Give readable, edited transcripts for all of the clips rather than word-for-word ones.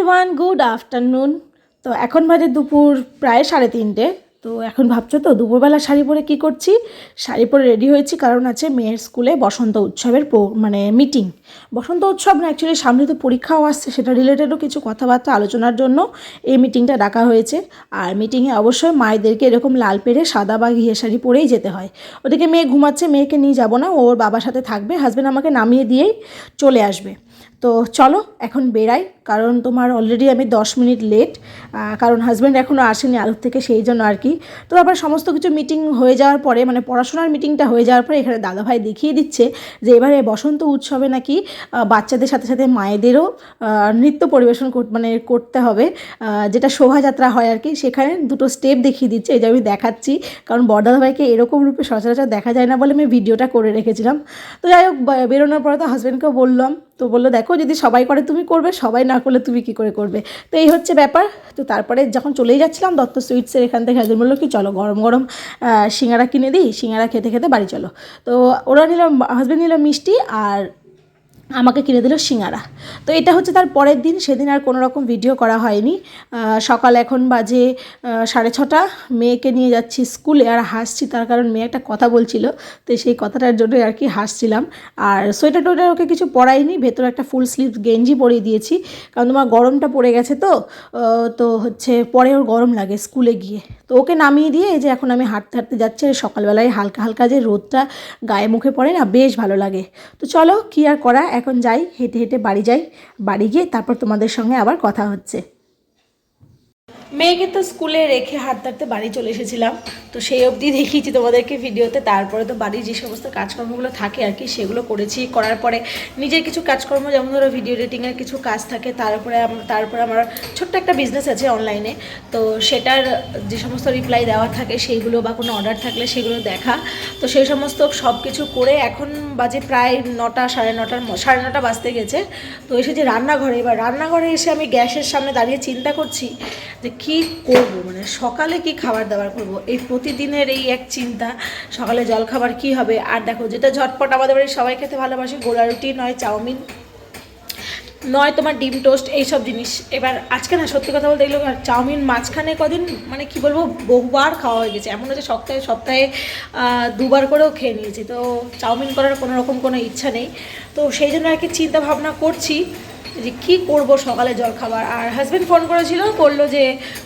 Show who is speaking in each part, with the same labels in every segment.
Speaker 1: Everyone, good afternoon. তো এখন বাজে দুপুর প্রায় 3:30। তো এখন ভাবছো তো দুপুরবেলা শাড়ি পরে কী করছি? শাড়ি পরে রেডি হয়েছি কারণ আছে মেয়ের স্কুলে বসন্ত উৎসবের মিটিং। বসন্ত উৎসব না, অ্যাকচুয়ালি সামনে তো পরীক্ষাও আসছে, সেটা রিলেটেডও কিছু কথাবার্তা আলোচনার জন্য এই মিটিংটা ডাকা হয়েছে। আর মিটিংয়ে অবশ্যই মায়েদেরকে এরকম লাল পেরে সাদা বা ঘিয়ে শাড়ি পরেই যেতে হয়। ওদিকে মেয়ে ঘুমাচ্ছে, মেয়েকে নিয়ে যাব না, ওর বাবার সাথে থাকবে, হাজব্যান্ড আমাকে নামিয়ে দিয়েই চলে আসবে। তো চলো এখন বেরাই, কারণ তোমার অলরেডি আমি 10 মিনিট লেট, কারণ হাজব্যান্ড এখনও আসেনি আলুর থেকে, সেই জন্য আর কি। তো আবার সমস্ত কিছু মিটিং হয়ে যাওয়ার পরে, মানে পড়াশোনার মিটিংটা হয়ে যাওয়ার পরে এখানে দাদাভাই দেখিয়ে দিচ্ছে যে এবারে বসন্ত উৎসবে নাকি বাচ্চাদের সাথে সাথে মায়েদেরও নৃত্য পরিবেশন করতে হবে, যেটা শোভাযাত্রা হয় আর কি। সেখানে দুটো স্টেপ দেখিয়ে দিচ্ছে, এই যে আমি দেখাচ্ছি, কারণ দাদাভাইকে এরকম রূপে সচরাচর দেখা যায় না বলে আমি ভিডিওটা করে রেখেছিলাম। তো যাই হোক, বেরোনোর পরে তো হাজব্যান্ডকেও বললাম, তো বললো দেখো যদি সবাই করে তুমি করবে, সবাই না করলে তুমি কি করে করবে। তো এই হচ্ছে ব্যাপার। তো তারপরে যখন চলেই যাচ্ছিলাম দত্ত সুইটসের এখান থেকে, হাজব্যান্ড বললো কি চলো গরম গরম সিঙ্গারা কিনে দিই, সিঙ্গারা খেতে খেতে বাড়ি চলো। তো ওরা নিল, হাজব্যান্ড নিল মিষ্টি আর আমাকে কিনে দিল সিঙ্গারা। তো এটা হচ্ছে তার পরের দিন, সেদিন আর কোনো রকম ভিডিও করা হয়নি। সকাল এখন বাজে 6:30, মেয়েকে নিয়ে যাচ্ছি স্কুলে। আর হাসছি তার কারণ মেয়ে একটা কথা বলছিল, তো সেই কথাটার জন্যই আর কি হাসছিলাম। আর সোয়েটার টোয়েটার ওকে কিছু পরাইনি, ভেতরে একটা ফুল স্লিভ গেঞ্জি পরিয়ে দিয়েছি, কারণ তোমার গরমটা পড়ে গেছে। তো হচ্ছে পরে ওর গরম লাগে স্কুলে গিয়ে। তো ওকে নামিয়ে দিয়ে এই যে এখন আমি হাঁটতে হাঁটতে যাচ্ছি। সকালবেলায় হালকা হালকা যে রোদটা গায়ে মুখে পড়ে না, বেশ ভালো লাগে। তো চলো কী আর করা, এখন যাই, হেঁটে হেঁটে বাড়ি যাই। বাড়ি গিয়ে তারপর তোমাদের সঙ্গে আবার কথা হচ্ছে। মেয়েকে তো স্কুলে রেখে হাঁটতে হাঁটতে বাড়ি চলে এসেছিলাম, তো সেই অবধি দেখিয়েছি তোমাদেরকে ভিডিওতে। তারপরে তো বাড়ির যে সমস্ত কাজকর্মগুলো থাকে আর কি, সেগুলো করেছি। করার পরে নিজের কিছু কাজকর্ম, যেমন ধরো ভিডিও এডিটিংয়ের কিছু কাজ থাকে, তারপরে আমার ছোট্ট একটা বিজনেস আছে অনলাইনে, তো সেটার যে সমস্ত রিপ্লাই দেওয়ার থাকে সেইগুলো, বা কোনো অর্ডার থাকলে সেগুলো দেখা। তো সেই সমস্ত সব কিছু করে এখন বাজে প্রায় 9টা, 9:30 বাজতে গেছে। তো এসেছি রান্নাঘরে। এবার রান্নাঘরে এসে আমি গ্যাসের সামনে দাঁড়িয়ে চিন্তা করছি যে কী করব, মানে সকালে কি খাবার দাবার করব। এই প্রতিদিনের এই এক চিন্তা, সকালে জলখাবার কি হবে। আর দেখো যেটা ঝটপট আমাদের বাড়ির সবাই খেতে ভালোবাসে, গোলা রুটি নয় চাউমিন, নয় তোমার ডিম টোস্ট, এইসব জিনিস। এবার আজকে না সত্যি কথা বলতে এগুলো চাউমিন মাঝখানে কদিন মানে কি বলবো বহুবার খাওয়া হয়ে গেছে, এমন হচ্ছে সপ্তাহে সপ্তাহে 2বার করেও খেয়ে নিয়েছি। তো চাউমিন করার কোনো রকম কোনো ইচ্ছা নেই। তো সেই জন্য আর কি চিন্তা ভাবনা করছি যে কী করবো সকালে জলখাবার। আর হাজব্যান্ড ফোন করেছিল, বললো যে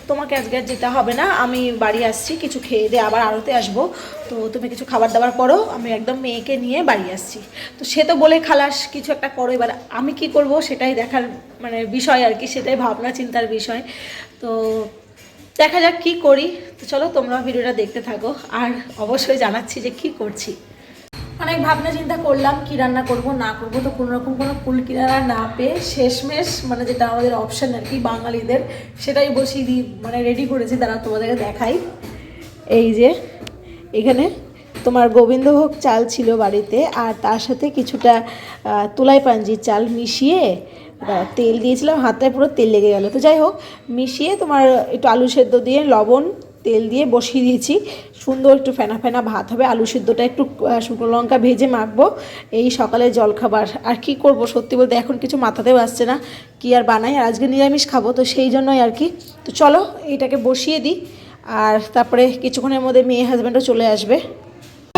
Speaker 1: তোমাকে আজকে আর যেতে হবে না, আমি বাড়ি আসছি, কিছু খেয়ে দিয়ে আবার আড়তে আসবো, তো তুমি কিছু খাবার দাবার করো, আমি একদম মেয়েকে নিয়ে বাড়ি আসছি। তো সে তো বলে খালাস কিছু একটা করো, এবার আমি কি করব সেটাই দেখার মানে বিষয় আর কি, সেটাই ভাবনা চিন্তার বিষয়। তো দেখা যাক কী করি। তো চলো তোমরা ভিডিওটা দেখতে থাকো, আর অবশ্যই জানাচ্ছি যে কী করছি। অনেক ভাবনা চিন্তা করলাম কি রান্না করব না করব, তো কোনো রকম কোনো কুল কিনারা না পেয়ে শেষমেশ মানে যেটা আমাদের অপশান আর কি বাঙালিদের, সেটাই বসিয়ে দিই, মানে রেডি করেছি। তারা তোমাদেরকে দেখাই, এই যে এখানে তোমার গোবিন্দভোগ চাল ছিল বাড়িতে, আর তার সাথে কিছুটা তুলাই পাঞ্জির চাল মিশিয়ে তেল দিয়েছিলাম, হাতটায় পুরো তেল লেগে গেল। তো যাই হোক, মিশিয়ে তোমার একটু আলু সেদ্ধ দিয়ে লবণ তেল দিয়ে বসিয়ে দিয়েছি। সুন্দর একটু ফেনা ফেনা ভাত হবে, আলু সিদ্ধটা একটু শুকনো লঙ্কা ভেজে মাখবো। এই সকালে জলখাবার। আর কি করব সত্যি বলতে এখন কিছু মাথাতেও আসছে না কি আর বানাই, আর আজকে নিরামিষ খাবো, তো সেই জন্যই আর কি। তো চলো এইটাকে বসিয়ে দিই, আর তারপরে কিছুক্ষণের মধ্যে মেয়ে হাজব্যান্ডও চলে আসবে।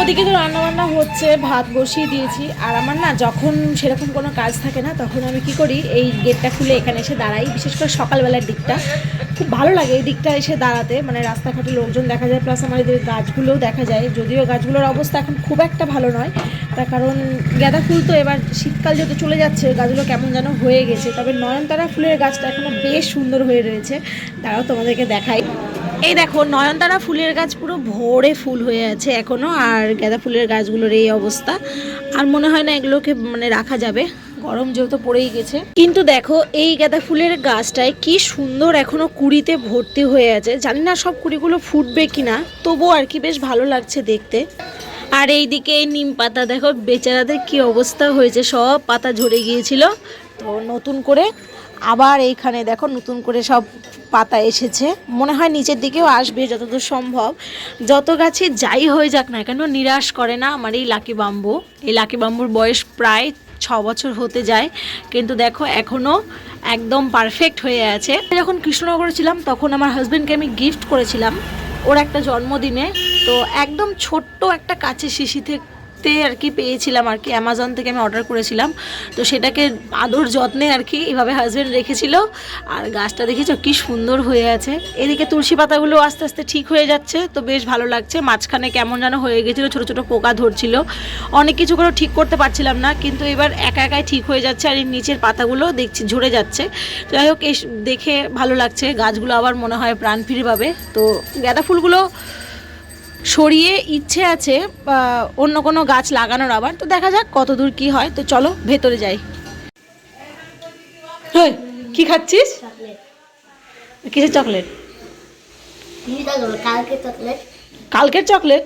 Speaker 1: ওদিকে তো রান্নাবান্না হচ্ছে, ভাত বসিয়ে দিয়েছি। আর আমার না যখন সেরকম কোনো কাজ থাকে না, তখন আমি কি করি, এই গেটটা খুলে এখানে এসে দাঁড়াই, বিশেষ করে সকালবেলার দিকটা খুব ভালো লাগে এই দিকটা এসে দাঁড়াতে। মানে রাস্তাঘাটে লোকজন দেখা যায়, প্লাস আমাদের গাছগুলোও দেখা যায়, যদিও গাছগুলোর অবস্থা এখন খুব একটা ভালো নয়, তার কারণ গাঁদা ফুল তো এবার শীতকাল যেহেতু চলে যাচ্ছে, গাছগুলো কেমন যেন হয়ে গেছে। তবে নয়নতারা ফুলের গাছটা এখনও বেশ সুন্দর হয়ে রয়েছে, দাঁড়াও তোমাদেরকে দেখাই। এই দেখো নয়নতারা ফুলের গাছ পুরো ভরে ফুল হয়ে আছে এখনও, আর গাঁদা ফুলের গাছগুলোর এই অবস্থা। আর মনে হয় না এগুলোকে মানে রাখা যাবে, গরম যেহেতু পড়েই গেছে। কিন্তু দেখো এই গাঁদা ফুলের গাছটায় কি সুন্দর এখনও কুড়িতে ভর্তি হয়ে আছে, জানি না সব কুড়িগুলো ফুটবে কিনা, তবুও আর কি বেশ ভালো লাগছে দেখতে। আর এইদিকে এই নিম পাতা দেখো বেচারাদের কি অবস্থা হয়েছে, সব পাতা ঝরে গিয়েছিল, তো নতুন করে আবার এইখানে দেখো নতুন করে সব পাতা এসেছে, মনে হয় নিচের দিকেও আসবে যতদূর সম্ভব। যত গাছে যাই হয়ে যাক না কেন নিরাশ করে না আমার এই লাকি বাম্বু। এই লাকি বাম্বুর বয়স প্রায় 6 বছর হতে যায়, কিন্তু দেখো এখনও একদম পারফেক্ট হয়ে আছে। যখন কৃষ্ণনগরে ছিলাম তখন আমার হাজব্যান্ডকে আমি গিফট করেছিলাম ওর একটা জন্মদিনে। তো একদম ছোট্ট একটা কাচের শিশিতে আর কি পেয়েছিলাম আর কি, অ্যামাজন থেকে আমি অর্ডার করেছিলাম। তো সেটাকে আদর যত্নে আর কি এভাবে হাজব্যান্ড রেখেছিল। আর গাছটা দেখেছো কি সুন্দর হয়ে আছে। এদিকে তুলসী পাতাগুলো আস্তে আস্তে ঠিক হয়ে যাচ্ছে, তো বেশ ভালো লাগছে। মাঝখানে কেমন যেন হয়ে গেছিলো, ছোটো ছোটো পোকা ধরছিল, অনেক কিছু করে ঠিক করতে পারছিলাম না, কিন্তু এবার একা একাই ঠিক হয়ে যাচ্ছে। আর এই নিচের পাতাগুলো দেখছি ঝরে যাচ্ছে। যাই হোক, এই দেখে ভালো লাগছে। গাছগুলো আবার মনে হয় প্রাণ ফিরে পাবে। তো গাঁদা ফুলগুলো সরিয়ে ইচ্ছে আছে অন্য কোনো গাছ লাগানোর আবার, তো দেখা যাক কত দূর কী হয়। তো চলো ভেতরে যাই। হ্যাঁ, কী খাচ্ছিস? কিসের চকলেট? কালকের চকলেট?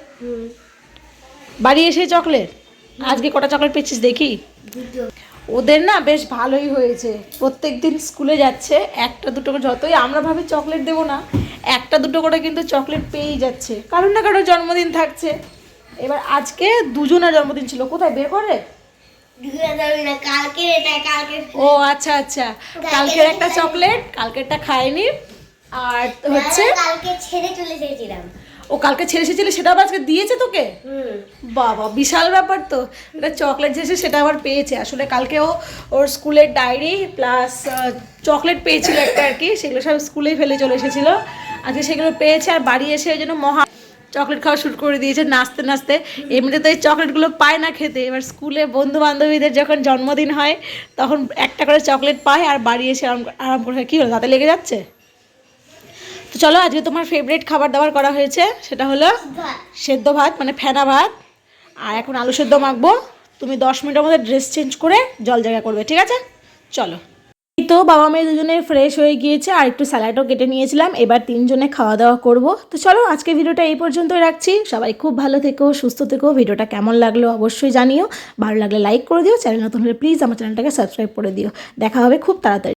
Speaker 1: বাড়ি এসে চকলেট? আজকে কটা চকলেট পেয়েছিস দেখি? ওদের না বেশ ভালোই হয়েছে, প্রত্যেক দিন স্কুলে যাচ্ছে একটা দুটো করে, যতই আমরা ভাবি চকলেট দেবো না, একটা দুটো করে কিন্তু চকলেট পেয়েই যাচ্ছে। কারণ না কারোর জন্মদিন থাকছে। এবার আজকে দুজনের জন্মদিন ছিল। কোথায় বের করে? ও আচ্ছা আচ্ছা, কালকের একটা চকলেট, কালকেরটা খায়নি। আর হচ্ছে
Speaker 2: কালকে ছেড়ে চলে এসেছিলাম।
Speaker 1: ও কালকে ছেড়ে এসেছিলে, সেটা আবার আজকে দিয়েছে তোকে? বাবা, বিশাল ব্যাপার তো। এটা চকলেট যেছে সেটা আবার পেয়েছে। আসলে কালকে ওর স্কুলের ডায়েরি প্লাস চকলেট পেয়েছিল একটা আর কি, সেগুলো সব স্কুলেই ফেলে চলে এসেছিলো। আজকে সেগুলো পেয়েছে, আর বাড়ি এসে ওই জন্য মহা চকলেট খাওয়া শুরু করে দিয়েছে নাচতে নাচতে। এমনিতে তো এই চকলেটগুলো পায় না খেতে, এবার স্কুলে বন্ধু বান্ধবীদের যখন জন্মদিন হয় তখন একটা করে চকলেট পায়, আর বাড়ি এসে আরাম করে। কী হলো, দাঁতে লেগে যাচ্ছে? তো চলো, আজকে তোমার ফেভারিট খাবার দাবার করা হয়েছে, সেটা হলো সেদ্ধ ভাত, মানে ফেনা ভাত। আর এখন আলু সেদ্ধ মাখবো। তুমি 10 মিনিটের মধ্যে ড্রেস চেঞ্জ করে জল জায়গা করবে, ঠিক আছে? চলো। এই তো বাবা মেয়ে দুজনে ফ্রেশ হয়ে গিয়েছে, আর একটু স্যালাডও কেটে নিয়েছিলাম। এবার 3 জনে খাওয়া দাওয়া করব। তো চলো, আজকে ভিডিওটা এই পর্যন্তই রাখছি। সবাই খুব ভালো থেকো, সুস্থ থেকো। ভিডিওটা কেমন লাগলো অবশ্যই জানিও। ভালো লাগলে লাইক করে দিও। চ্যানেল নতুন হলে প্লিজ আমার চ্যানেলটাকে সাবস্ক্রাইব করে দিও। দেখা হবে খুব তাড়াতাড়ি।